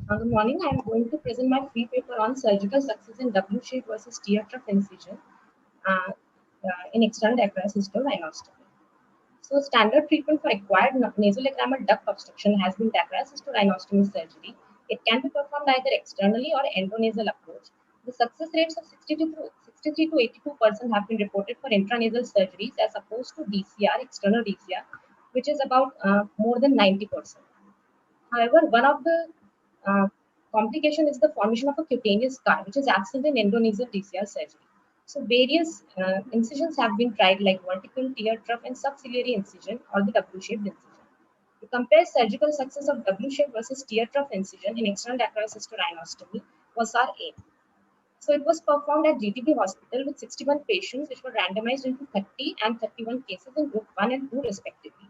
Good morning. I am going to present my free paper on surgical success in W-shape versus teardrop incision uh, in external diaphragm system rhinostomy. So, standard treatment for acquired nasolacrimal duct obstruction has been diaphragm rhinostomy surgery. It can be performed either externally or endonasal approach. The success rates of 63 to 82% have been reported for intranasal surgeries as opposed to DCR, external DCR, which is about more than 90%. However, one of the uh, complication is the formation of a cutaneous scar, which is absent in endonasal DCR surgery. So various incisions have been tried, like vertical, teardrop, and subciliary incision, or the W-shaped incision. To compare surgical success of W-shape versus teardrop incision in external diaphragm rhinostomy was our aim. So it was performed at GTB Hospital with 61 patients, which were randomized into 30 and 31 cases in group 1 and 2 respectively.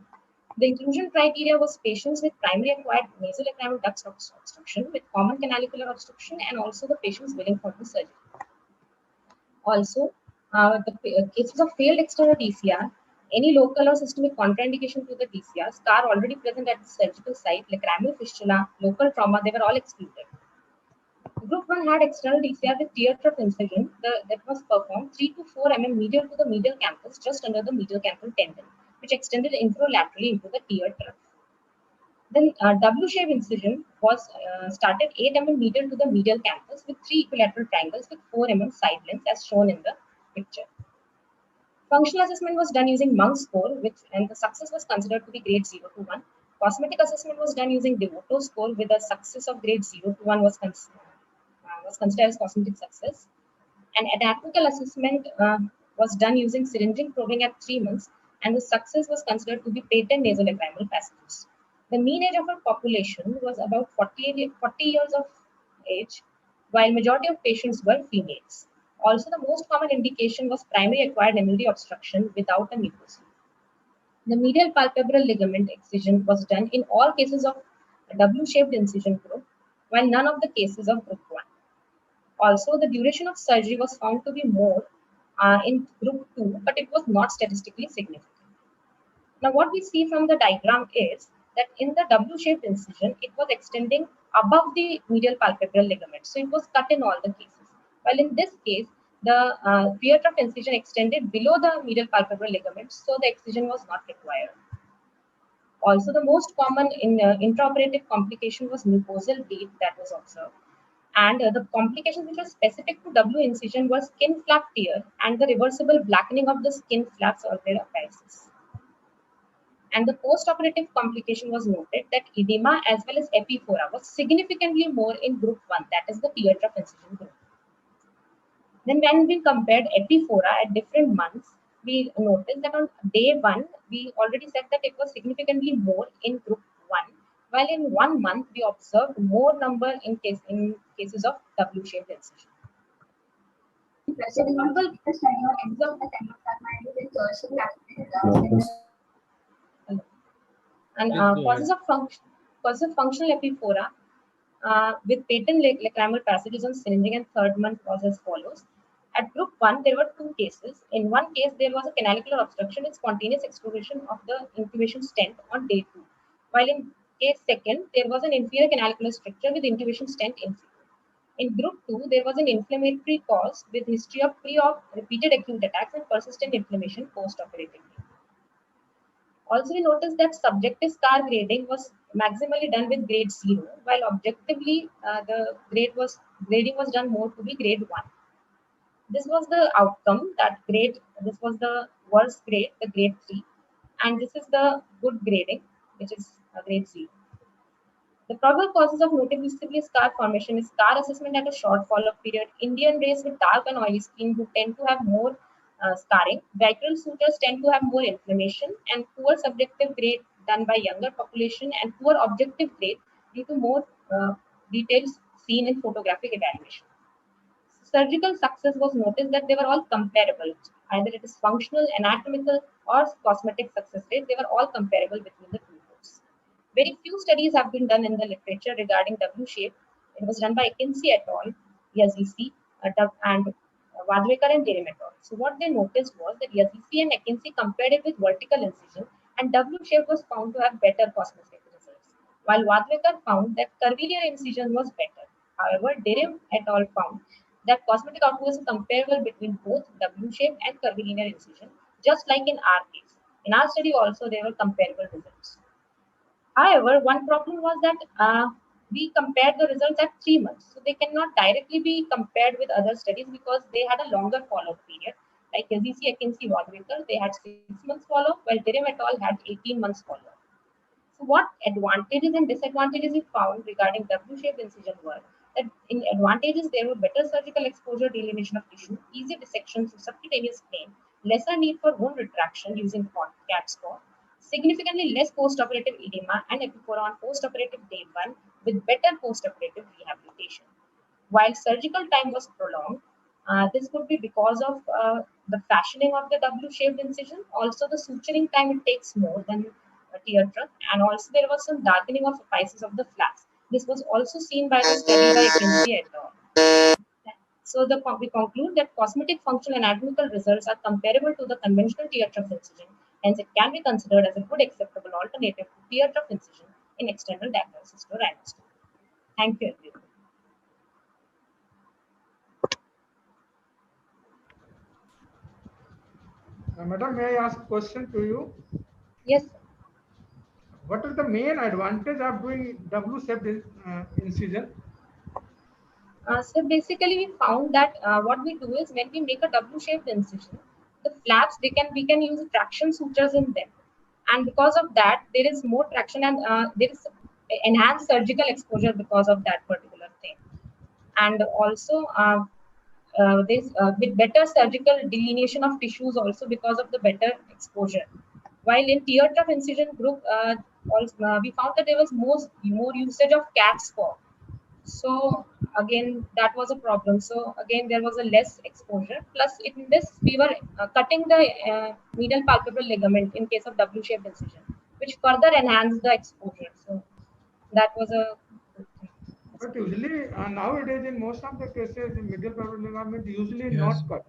The inclusion criteria was patients with primary acquired nasolacrimal duct obstruction with common canalicular obstruction and also the patients willing for the surgery. Also, the cases of failed external DCR, any local or systemic contraindication to the DCR, scar already present at the surgical site, lacrimal fistula, local trauma, they were all excluded. Group 1 had external DCR with teardrop incision that was performed 3 to 4 medial to the medial campus, just under the medial campal tendon, which extended infrolaterally into the teardrop. Then W-shaped incision was started 8 medial to the medial campus with 3 equilateral triangles with 4 side lengths as shown in the picture. Functional assessment was done using Monk's score, and the success was considered to be grade 0 to 1. Cosmetic assessment was done using Devoto score with a success of grade 0 to 1 was considered as cosmetic success. And anatomical assessment was done using syringing probing at 3 months, and the success was considered to be patent nasolacrimal passages. The mean age of our population was about 40 years of age, while majority of patients were females. Also, the most common indication was primary acquired MLD obstruction without a mucosa. The medial palpebral ligament excision was done in all cases of W-shaped incision group, while none of the cases of group 1. Also, the duration of surgery was found to be more in group 2, but it was not statistically significant. Now, what we see from the diagram is that in the W-shaped incision, it was extending above the medial palpebral ligament. So, it was cut in all the cases. While in this case, the teardrop incision extended below the medial palpebral ligament, so the excision was not required. Also, the most common intraoperative complication was mucosal bleed that was observed. And the complications which were specific to W incision was skin flap tear and the reversible blackening of the skin flaps or their aphysis. And the post-operative complication was noted that edema as well as epiphora was significantly more in group 1, that is the teardrop incision group. Then when we compared epiphora at different months, we noticed that on day 1, we already said that it was significantly more in group 1, while in 1 month we observed more number in cases of W-shaped incision. So global and Yes, go ahead. causes of functional epiphora with patent lacrimal passages on syringing and third month was as follows. At group 1, there were 2 cases. In one case, there was a canalicular obstruction with spontaneous extrusion of the intubation stent on day 2. While in case 2nd, there was an inferior canalicular stricture with intubation stent in situ. In group 2, there was an inflammatory cause with history of pre-op repeated acute attacks and persistent inflammation post-operatively. Also, we noticed that subjective scar grading was maximally done with grade 0, while objectively the grading was done more to be grade 1. This was the outcome that grade. This was the worst grade, the grade 3, and this is the good grading, which is grade 0. The probable causes of noticeably scar formation is scar assessment at a short follow-up period, Indian race with dark and oily skin who tend to have more scarring, vicarial suitors tend to have more inflammation, and poor subjective grade done by younger population and poor objective grade due to more details seen in photographic evaluation. Surgical success was noticed that they were all comparable. Either it is functional, anatomical, or cosmetic success rate, they were all comparable between the two groups. Very few studies have been done in the literature regarding W shape. It was done by Kinsey et al., Yazisi, and Vadwekar and Derem et al. So what they noticed was that Yazisi and Kinsey compared it with vertical incision, and W shape was found to have better cosmetic results, while Wadekar found that curvilinear incision was better. However, Dirim et al. Found that cosmetic outcome was comparable between both W-shaped and curvilinear incision, just like in our case. In our study also, there were comparable results. However, one problem was that we compared the results at 3 months. So they cannot directly be compared with other studies because they had a longer follow-up period. Like Azizi, Akinci, Wadekar, they had 6 months follow-up, while Dirim et al. Had 18 months follow-up. So what advantages and disadvantages we found regarding W-shaped incision were that in advantages there were better surgical exposure, delineation of tissue, easy dissection through subcutaneous plane, lesser need for wound retraction using CAT score, significantly less post-operative edema and epiphora on post-operative day 1 with better post-operative rehabilitation. While surgical time was prolonged, this could be because of the fashioning of the W-shaped incision. Also, the suturing time it takes more than a tear truck, and also there was some darkening of apices of the flaps. This was also seen by the study by Kinsey et al. So we conclude that cosmetic functional anatomical results are comparable to the conventional tear trough incision. Hence, it can be considered as a good acceptable alternative to tear trough incision in external diagnosis or rhinoscopy. Thank you, everyone. Madam, may I ask a question to you? Yes. What is the main advantage of doing W-shaped incision? So basically, we found that what we do is when we make a W-shaped incision, the flaps we can use traction sutures in them, and because of that, there is more traction and there is enhanced surgical exposure because of that particular thing, and also this with better surgical delineation of tissues also because of the better exposure. While in tear trough incision group, also, we found that there was more usage of CAT score, so again that was a problem. So again there was a less exposure, plus in this we were cutting the medial palpebral ligament in case of W-shaped incision, which further enhanced the exposure. So that was a good thing. But usually nowadays in most of the cases, the middle parallel ligament usually Yes. not cut.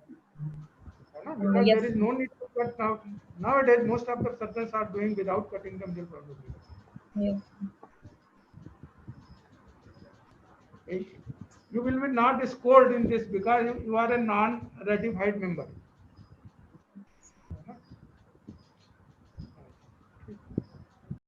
है ना? Because Yes. there is no need to cut now. Nowadays, most of the surgeons are doing without cutting the middle parallel ligament. Yes. You will be not scored in this because you are a non-ratified member.